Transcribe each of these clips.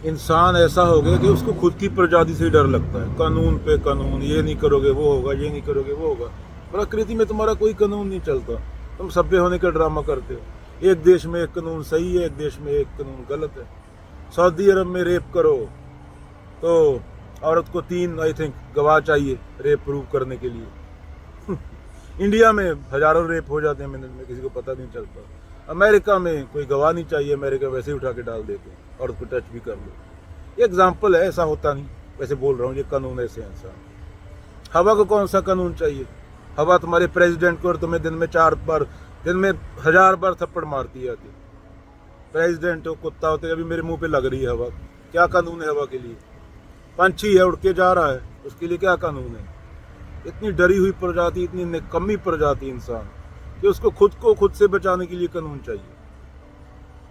इंसान ऐसा हो गया कि उसको खुद की प्रजाति से ही डर लगता है। कानून पे कानून, ये नहीं करोगे वो होगा, ये नहीं करोगे वो होगा। प्रकृति में तुम्हारा कोई कानून नहीं चलता, तुम सभ्य होने का ड्रामा करते हो। एक देश में एक कानून सही है, एक देश में एक कानून गलत है। सऊदी अरब में रेप करो तो औरत को 3 आई थिंक गवाह चाहिए रेप प्रूव करने के लिए। इंडिया में हजारों रेप हो जाते हैं मिनट में, किसी को पता नहीं चलता। अमेरिका में कोई गवाह नहीं चाहिए, अमेरिका वैसे ही उठा के डाल देते हैं, औरत को टच भी कर लो। ये एग्जाम्पल है, ऐसा होता नहीं, वैसे बोल रहा हूँ, ये कानून ऐसे हैं इंसान। हवा को कौन सा कानून चाहिए? हवा तुम्हारे प्रेसिडेंट को और तुम्हें दिन में 4 बार, दिन में 1000 बार थप्पड़ मारती है। प्रेसिडेंट हो, कुत्ता होते, अभी मेरे मुंह पे लग रही है हवा, क्या कानून है हवा के लिए? पंछी है, उड़ के जा रहा है, उसके लिए क्या कानून है? इतनी डरी हुई प्रजाति, इतनी निकम्मी प्रजाति इंसान कि उसको खुद को खुद से बचाने के लिए कानून चाहिए।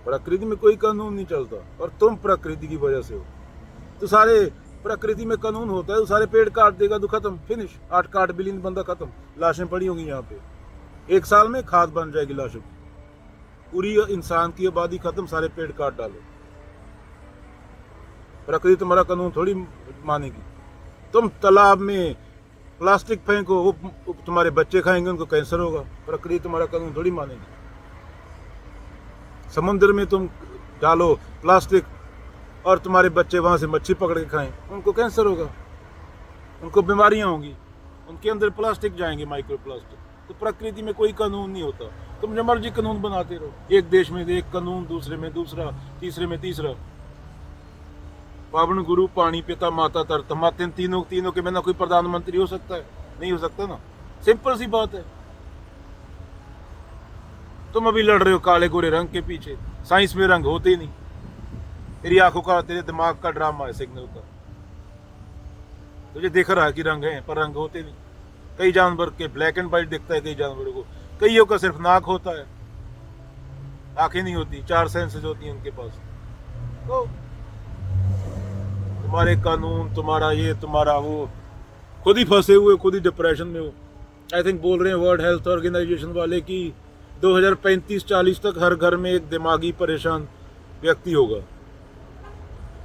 प्रकृति में कोई कानून नहीं चलता, और तुम प्रकृति की वजह से हो। तो सारे प्रकृति में कानून होता है तो सारे पेड़ काट देगा तो खत्म, फिनिश। 8 बिलियन बंदा खत्म, लाशें पड़ी होंगी यहाँ पे। 1 साल में खाद बन जाएगी लाशों की, पूरी इंसान की आबादी खत्म, सारे पेड़ काट डालो। प्रकृति तुम्हारा कानून थोड़ी मानेगी। तुम तालाब में प्लास्टिक फेंको, वो तुम्हारे बच्चे खाएंगे, उनको कैंसर होगा। प्रकृति तुम्हारा कानून थोड़ी मानेगी। समुद्र में तुम डालो प्लास्टिक और तुम्हारे बच्चे वहां से मच्छी पकड़ के खाएं, उनको कैंसर होगा, उनको बीमारियां होंगी, उनके अंदर प्लास्टिक जाएंगे, माइक्रो प्लास्टिक। तो प्रकृति में कोई कानून नहीं होता, तुम जो मर्जी कानून बनाते रहो। एक देश में एक कानून, दूसरे में दूसरा, तीसरे में तीसरा। पावन गुरु पानी पिता माता तरतमा, तीनों के बिना कोई प्रधानमंत्री हो सकता है? नहीं हो सकता ना, सिंपल सी बात है। तुम अभी लड़ रहे हो काले गोरे रंग के पीछे, साइंस में रंग होते ही नहीं। तेरी आंखों का, तेरे दिमाग का ड्रामा है सिग्नल का। तुझे दिख रहा है कि रंग है, पर रंग होते नहीं। कई जानवर के ब्लैक एंड व्हाइट दिखता है, कई जानवरों को, कईयों का सिर्फ नाक होता है, आंखें नहीं होती, 4 सेंसेस होती हैं उनके पास। तो तुम्हारे कानून, तुम्हारा ये, तुम्हारा वो, खुद ही फंसे हुए, खुद ही डिप्रेशन में हो। आई थिंक बोल रहे हैं वर्ल्ड हेल्थ ऑर्गेनाइजेशन वाले कि 2035-40 तक हर घर में एक दिमागी परेशान व्यक्ति होगा,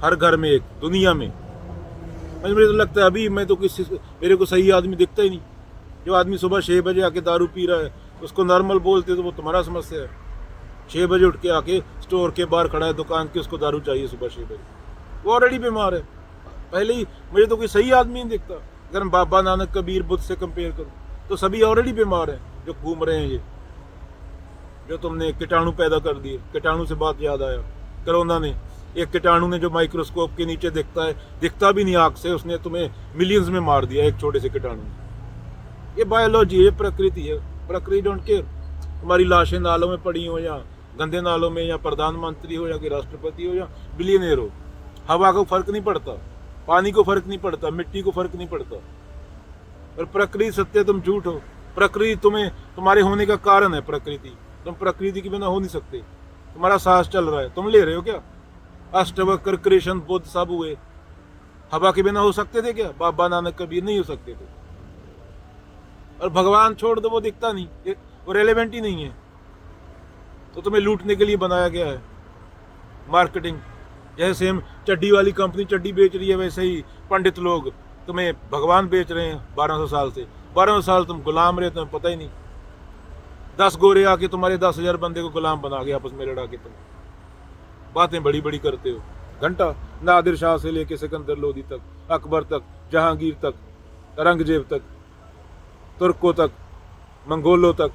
हर घर में एक, दुनिया में। मुझे तो लगता है अभी मैं तो मेरे को सही आदमी दिखता ही नहीं। जो आदमी सुबह 6 बजे आके दारू पी रहा है, उसको नॉर्मल बोलते तो वो तुम्हारा समस्या है। 6 बजे उठ के आके स्टोर के बाहर खड़ा है दुकान के, उसको दारू चाहिए सुबह 6 बजे, वो ऑलरेडी बीमार है पहले ही। मुझे तो कोई सही आदमी नहीं दिखता। अगर मैं बाबा नानक, कबीर, बुद्ध से कंपेयर करूं तो सभी ऑलरेडी बीमार हैं जो घूम रहे हैं। ये जो तुमने कीटाणु पैदा कर दिए, कीटाणु से बात याद आया, कोरोना ने, एक कीटाणु ने जो माइक्रोस्कोप के नीचे दिखता है, दिखता भी नहीं आग से, उसने तुम्हें मिलियंस में मार दिया एक छोटे से कीटाणु ने। ये बायोलॉजी है, ये प्रकृति है। प्रकृति डोंट केयर। तुम्हारी लाशें नालों में पड़ी हो, या गंदे नालों में, या प्रधानमंत्री हो, या कि राष्ट्रपति हो, या बिलियनियर हो, हवा को फर्क नहीं पड़ता, पानी को फर्क नहीं पड़ता, मिट्टी को फर्क नहीं पड़ता। और प्रकृति सत्य, तुम झूठ हो। प्रकृति तुम्हारे होने का कारण है। प्रकृति, तुम प्रकृति के बिना हो नहीं सकते। तुम्हारा सांस चल रहा है, तुम ले रहे हो क्या? अष्टवक्र, कृष्ण, बुद्ध सब हुए, हवा के बिना हो सकते थे क्या? बाबा नानक, कबीर नहीं हो सकते थे। और भगवान छोड़ दो, वो दिखता नहीं, वो रेलेवेंट ही नहीं है। तो तुम्हें लूटने के लिए बनाया गया है, मार्केटिंग। जैसे हम चड्डी वाली कंपनी चड्डी बेच रही है, वैसे ही पंडित लोग तुम्हें भगवान बेच रहे हैं 1200 साल से। 1200 साल तुम गुलाम रहे, तुम्हें पता ही नहीं। 10 गोरे आके तुम्हारे 10,000 बंदे को गुलाम बना के आपस में लड़ा के तुम बातें बड़ी बड़ी करते हो। घंटा नादिर शाह से लेके सिकंदर लोदी तक, अकबर तक, जहांगीर तक, औरंगजेब तक, तुर्कों तक, मंगोलों तक,